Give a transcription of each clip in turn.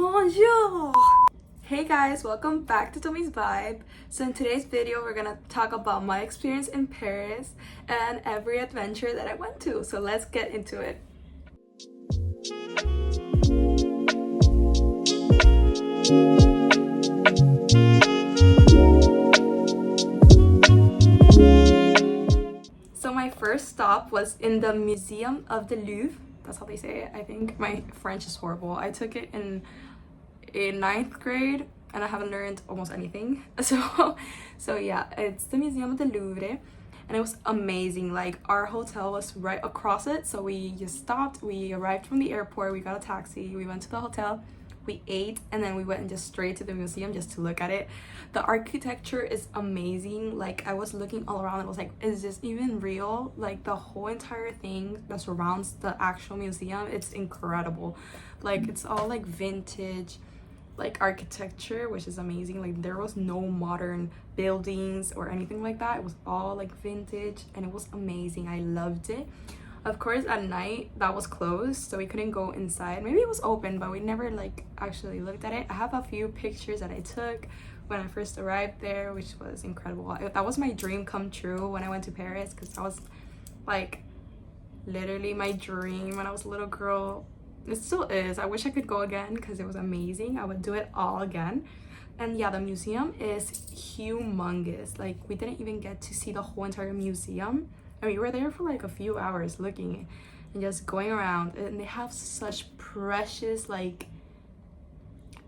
Bonjour! Hey guys, welcome back to Tomies-Vibe. So in today's video, we're gonna talk about my experience in Paris and every adventure that I went to. So let's get into it. So my first stop was in the Museum of the Louvre. That's how they say it. I think my French is horrible. I took it in 9th grade and I haven't learned almost anything. So yeah, it's the Museum of the Louvre and it was amazing. Like, our hotel was right across it, so we just stopped. We arrived from the airport, we got a taxi, we went to the hotel, we ate, and then we went just straight to the museum just to look at it. The architecture is amazing. Like, I was looking all around and was like, is this even real? Like, the whole entire thing that surrounds the actual museum, it's incredible. Like, it's all like vintage like architecture, which is amazing. Like, there was no modern buildings or anything like that. It was all like vintage and it was amazing. I loved it. Of course, at night that was closed, so we couldn't go inside. Maybe it was open, but we never like actually looked at it. I have a few pictures that I took when I first arrived there, which was incredible. That was my dream come true when I went to Paris, because that was like literally my dream when I was a little girl. It still is. I wish I could go again because it was amazing. I would do it all again. And yeah, the museum is humongous. Like, we didn't even get to see the whole entire museum. I mean, we were there for like a few hours looking and just going around, and they have such precious like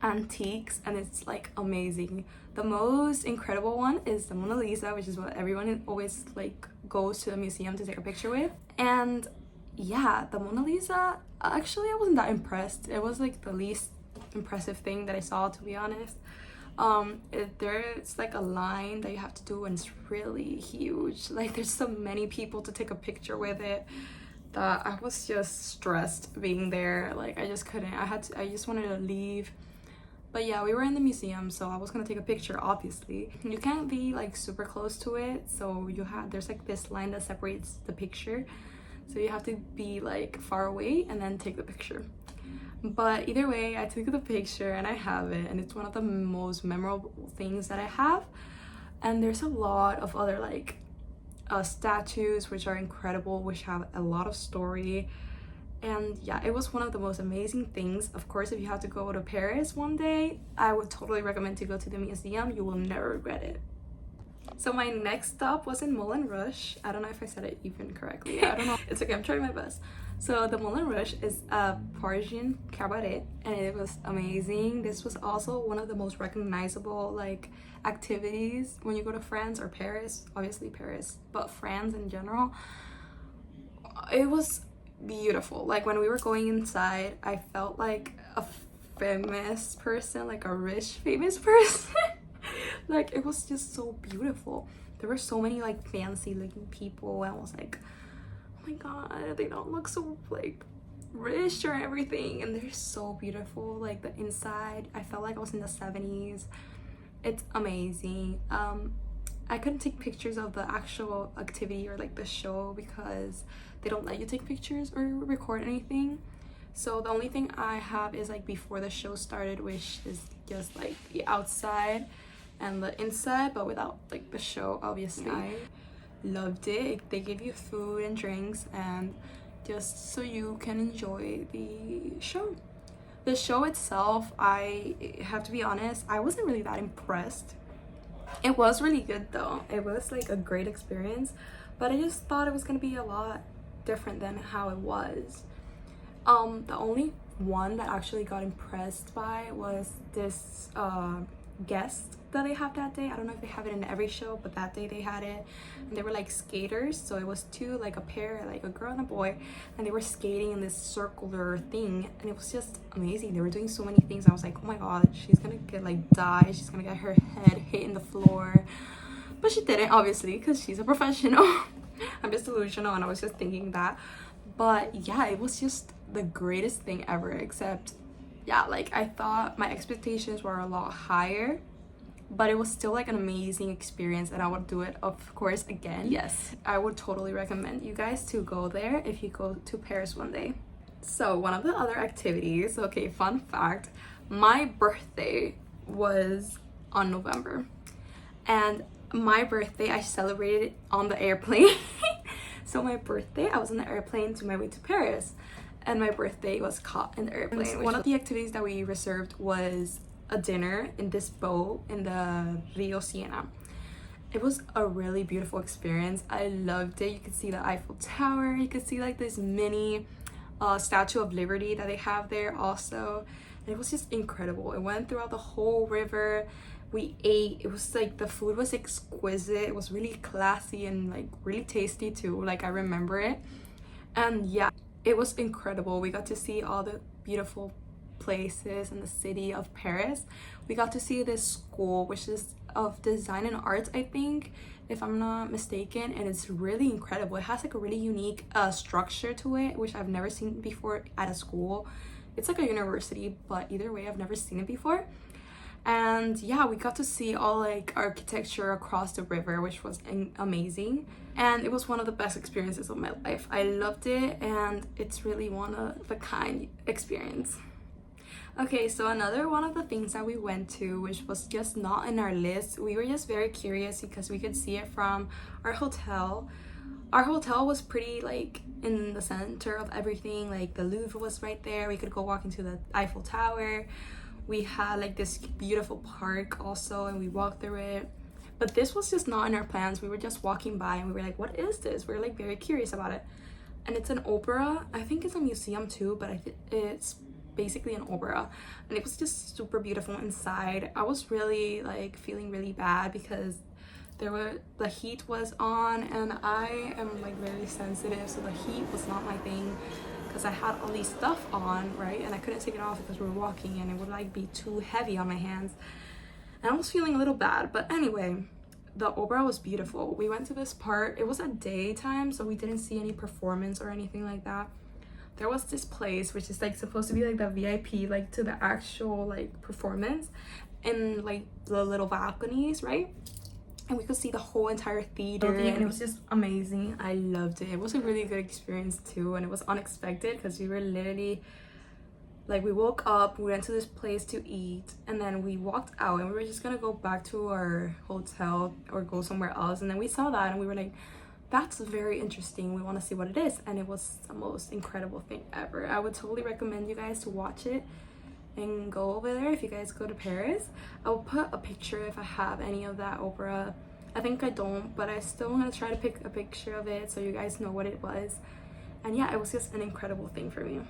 antiques, and it's like amazing. The most incredible one is the Mona Lisa, which is what everyone always like goes to the museum to take a picture with. And yeah, the Mona Lisa, actually I wasn't that impressed. It was like the least impressive thing that I saw, to be honest. There's like a line that you have to do and it's really huge. Like, there's so many people to take a picture with it that I was just stressed being there. Like, I just couldn't. I just wanted to leave. But yeah, we were in the museum, so I was gonna take a picture. Obviously you can't be like super close to it, so there's like this line that separates the picture, so you have to be like far away and then take the picture. But either way, I took the picture and I have it, and it's one of the most memorable things that I have. And there's a lot of other like statues which are incredible, which have a lot of story. And yeah, it was one of the most amazing things. Of course, if you have to go to Paris one day, I would totally recommend to go to the museum. You will never regret it. So my next stop was in Moulin Rouge. I don't know if I said it even correctly. I don't know. It's okay, I'm trying my best. So the Moulin Rouge is a Parisian cabaret and it was amazing. This was also one of the most recognizable like activities when you go to France or Paris. Obviously Paris, but France in general. It was beautiful. Like, when we were going inside, I felt like a famous person, like a rich famous person. Like, it was just so beautiful. There were so many like fancy looking people and I was like, oh my god, they don't look so like rich or everything, and they're so beautiful. Like, the inside, I felt like I was in the 70s. It's amazing. I couldn't take pictures of the actual activity or like the show because they don't let you take pictures or record anything. So the only thing I have is like before the show started, which is just like the outside and the inside, but without like the show, obviously. I loved it. They give you food and drinks, and just so you can enjoy the show. The show itself, I have to be honest, I wasn't really that impressed. It was really good though. It was like a great experience, but I just thought it was gonna be a lot different than how it was. The only one that actually got impressed by was this guest that they have that day. I don't know if they have it in every show, but that day they had it, and they were like skaters. So it was two, like a pair, like a girl and a boy, and they were skating in this circular thing, and it was just amazing. They were doing so many things. I was like, oh my god, she's gonna get like die, she's gonna get her head hit in the floor, but she didn't, obviously, because she's a professional. I'm just delusional and I was just thinking that. But yeah, it was just the greatest thing ever, except yeah, like, I thought my expectations were a lot higher, but it was still like an amazing experience, and I would do it, of course, again. Yes, I would totally recommend you guys to go there if you go to Paris one day. So one of the other activities, okay, fun fact, My birthday was on November, and my birthday I celebrated on the airplane. So my birthday, I was on the airplane to my way to Paris, and my birthday was caught in the airplane. One of the activities that we reserved was a dinner in this boat in the Rio Siena. It was a really beautiful experience. I loved it. You could see the Eiffel Tower. You could see like this mini Statue of Liberty that they have there also. And it was just incredible. It went throughout the whole river. We ate. It was like the food was exquisite. It was really classy and like really tasty too. Like I remember it. And yeah, it was incredible. We got to see all the beautiful places in the city of Paris. We got to see this school, which is of design and arts, I think, if I'm not mistaken, and it's really incredible. It has like a really unique structure to it, which I've never seen before at a school. It's like a university, but either way, I've never seen it before. And yeah, we got to see all like architecture across the river, which was amazing, and it was one of the best experiences of my life. I loved it, and it's really one of a kind experience. Okay, so another one of the things that we went to, which was just not in our list, we were just very curious because we could see it from our hotel. Our hotel was pretty like in the center of everything. Like the Louvre was right there. We could go walk into the Eiffel Tower. We had like this beautiful park also, and we walked through it. But this was just not in our plans. We were just walking by and we were like, what is this? We were like very curious about it. And it's an opera. I think it's a museum too, but it's basically an opera, and it was just super beautiful inside. I was really like feeling really bad because the heat was on, and I am like very sensitive, so the heat was not my thing because I had all these stuff on, right, and I couldn't take it off because we were walking and it would like be too heavy on my hands, and I was feeling a little bad. But anyway, the opera was beautiful. We went to this part. It was at daytime, so we didn't see any performance or anything like that. There was this place which is like supposed to be like the VIP, like to the actual like performance, and like the little balconies, right? And we could see the whole entire theater, and it was just amazing. I loved it. It was a really good experience too, and it was unexpected because we were literally like, we woke up, we went to this place to eat, and then we walked out and we were just gonna go back to our hotel or go somewhere else, and then we saw that and we were like, that's very interesting, we want to see what it is. And it was the most incredible thing ever. I would totally recommend you guys to watch it and go over there if you guys go to Paris. I will put a picture if I have any of that opera. I think I don't, but I still want to try to pick a picture of it so you guys know what it was. And yeah, it was just an incredible thing for me.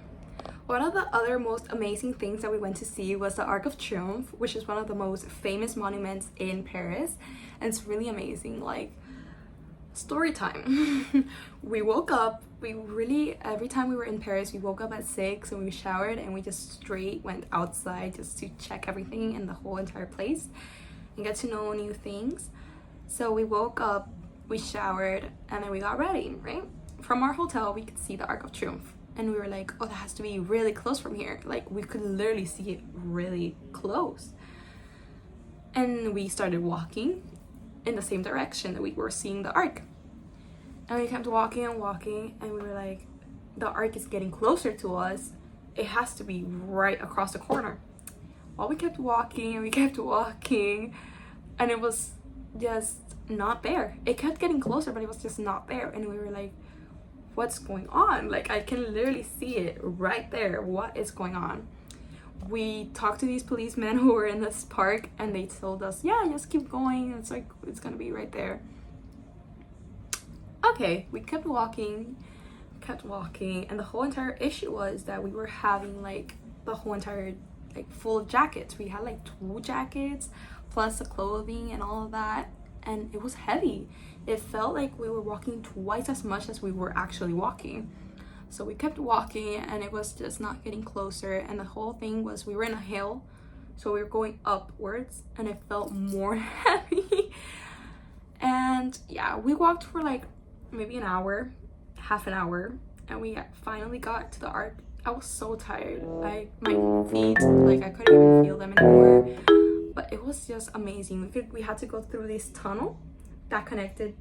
One of the other most amazing things that we went to see was the Arc of Triomphe, which is one of the most famous monuments in Paris, and it's really amazing. Like, story time. We woke up, every time we were in Paris, we woke up at 6 and we showered and we just straight went outside just to check everything in the whole entire place and get to know new things. So we woke up, we showered, and then we got ready, right? From our hotel, we could see the Arc of Triomphe, and we were like, oh, that has to be really close from here. Like, we could literally see it really close. And we started walking in the same direction that we were seeing the arc, and we kept walking and walking, and we were like, the arc is getting closer to us, it has to be right across the corner. Well, we kept walking and we kept walking, and it was just not there. It kept getting closer, but it was just not there, and we were like, what's going on? Like, I can literally see it right there. What is going on? We talked to these policemen who were in this park, and they told us, yeah, just keep going, it's like, it's gonna be right there. Okay, we kept walking, and the whole entire issue was that we were having like the whole entire like full of jackets. We had like 2 jackets plus the clothing and all of that, and it was heavy. It felt like we were walking twice as much as we were actually walking. So we kept walking, and it was just not getting closer, and the whole thing was, we were in a hill, so we were going upwards, and it felt more heavy. And yeah, we walked for like maybe an hour, half an hour, and we finally got to the arc. I was so tired, like my feet, like I couldn't even feel them anymore, but it was just amazing. We had to go through this tunnel that connected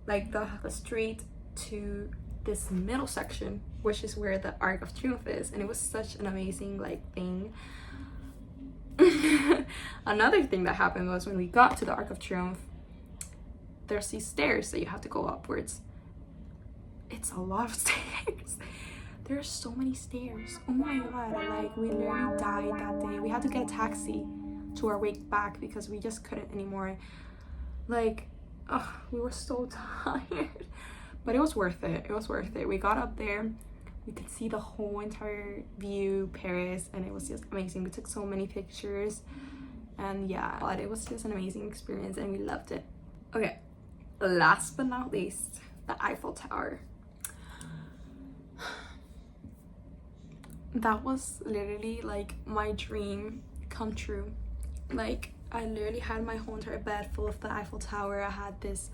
like the street to this middle section, which is where the Arc of Triomphe is, and it was such an amazing like thing. Another thing that happened was when we got to the Arc of Triomphe, there's these stairs that you have to go upwards. It's a lot of stairs. There are so many stairs. Oh my god, like we literally died that day. We had to get a taxi to our way back because we just couldn't anymore. Like, we were so tired. But it was worth it. It was worth it. We got up there. We could see the whole entire view, Paris, and it was just amazing. We took so many pictures. And yeah, but it was just an amazing experience and we loved it. Okay, last but not least, the Eiffel Tower. That was literally like my dream come true. Like, I literally had my whole entire bed full of the Eiffel Tower. I had this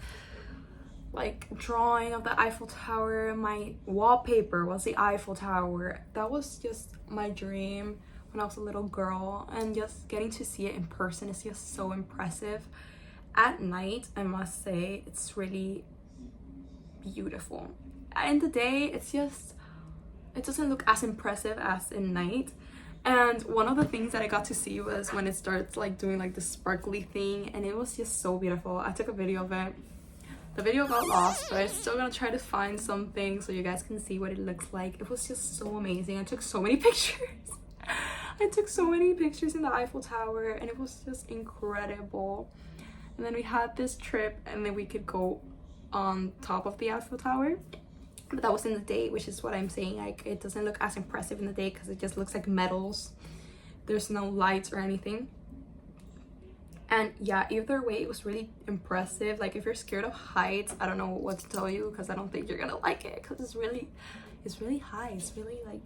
like drawing of the Eiffel Tower. My wallpaper was the Eiffel Tower. That was just my dream when I was a little girl, and just getting to see it in person is just so impressive. At night, I must say, it's really beautiful. In the day, it's just, it doesn't look as impressive as in night. And one of the things that I got to see was when it starts like doing like the sparkly thing, and it was just so beautiful. I took a video of it. The video got lost, but I'm still gonna try to find something so you guys can see what it looks like. It was just so amazing. I took so many pictures. I took so many pictures in the Eiffel Tower, and it was just incredible. And then we had this trip, and then we could go on top of the Eiffel Tower. But that was in the day, which is what I'm saying. Like, it doesn't look as impressive in the day because it just looks like metals. There's no lights or anything. And yeah, either way, it was really impressive. Like, if you're scared of heights, I don't know what to tell you, because I don't think you're gonna like it, because it's really high. It's really like,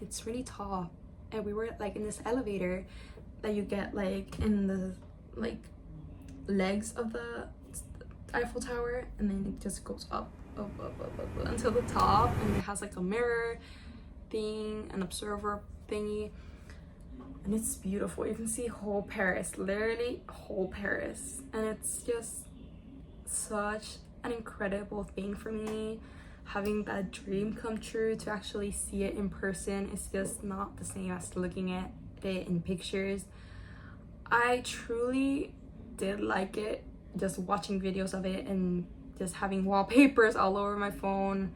it's really tall. And we were like in this elevator that you get like in the like legs of the Eiffel Tower, and then it just goes up until the top, and it has like a mirror thing, an observer thingy, and it's beautiful. You can see whole Paris, literally whole Paris, and it's just such an incredible thing for me. Having that dream come true, to actually see it in person is just not the same as looking at it in pictures. I truly did like it, just watching videos of it and just having wallpapers all over my phone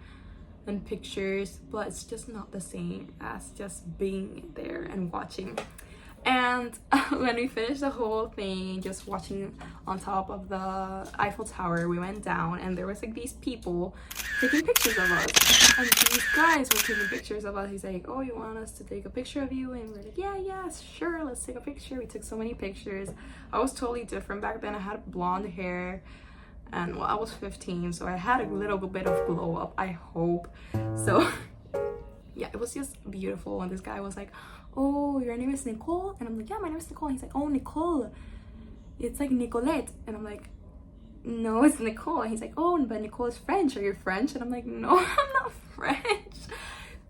and pictures, but it's just not the same as just being there and watching. And when we finished the whole thing, just watching on top of the Eiffel Tower, we went down, and there was like these people taking pictures of us, and these guys were taking pictures of us. He's like, oh, you want us to take a picture of you? And we're like, yeah, sure, let's take a picture. We took so many pictures. I was totally different back then. I had blonde hair, and well, I was 15, so I had a little bit of glow up, I hope. So yeah, it was just beautiful. And this guy was like, oh, your name is Nicole? And I'm like, yeah, my name is Nicole. And he's like, oh, Nicole, it's like Nicolette. And I'm like, no, it's Nicole. And he's like, oh, but Nicole is French. Are you French? And I'm like, no, I'm not French.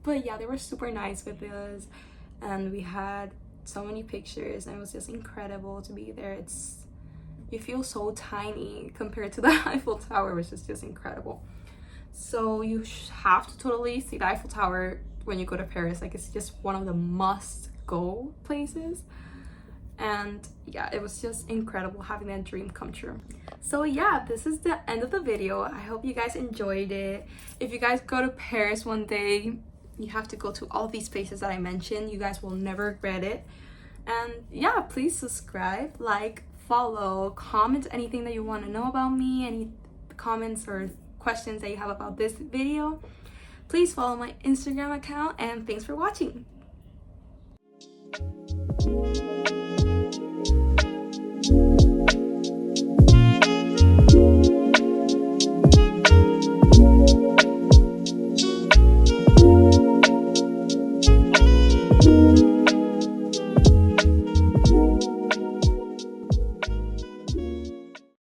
But yeah, they were super nice with us, and we had so many pictures, and it was just incredible to be there. You feel so tiny compared to the Eiffel Tower, which is just incredible. So you have to totally see the Eiffel Tower when you go to Paris. Like, it's just one of the must-go places. And yeah, it was just incredible having that dream come true. So yeah, this is the end of the video. I hope you guys enjoyed it. If you guys go to Paris one day, you have to go to all these places that I mentioned. You guys will never regret it. And yeah, please subscribe, like, follow, comment anything that you want to know about me, any comments or questions that you have about this video. Please follow my Instagram account, and thanks for watching.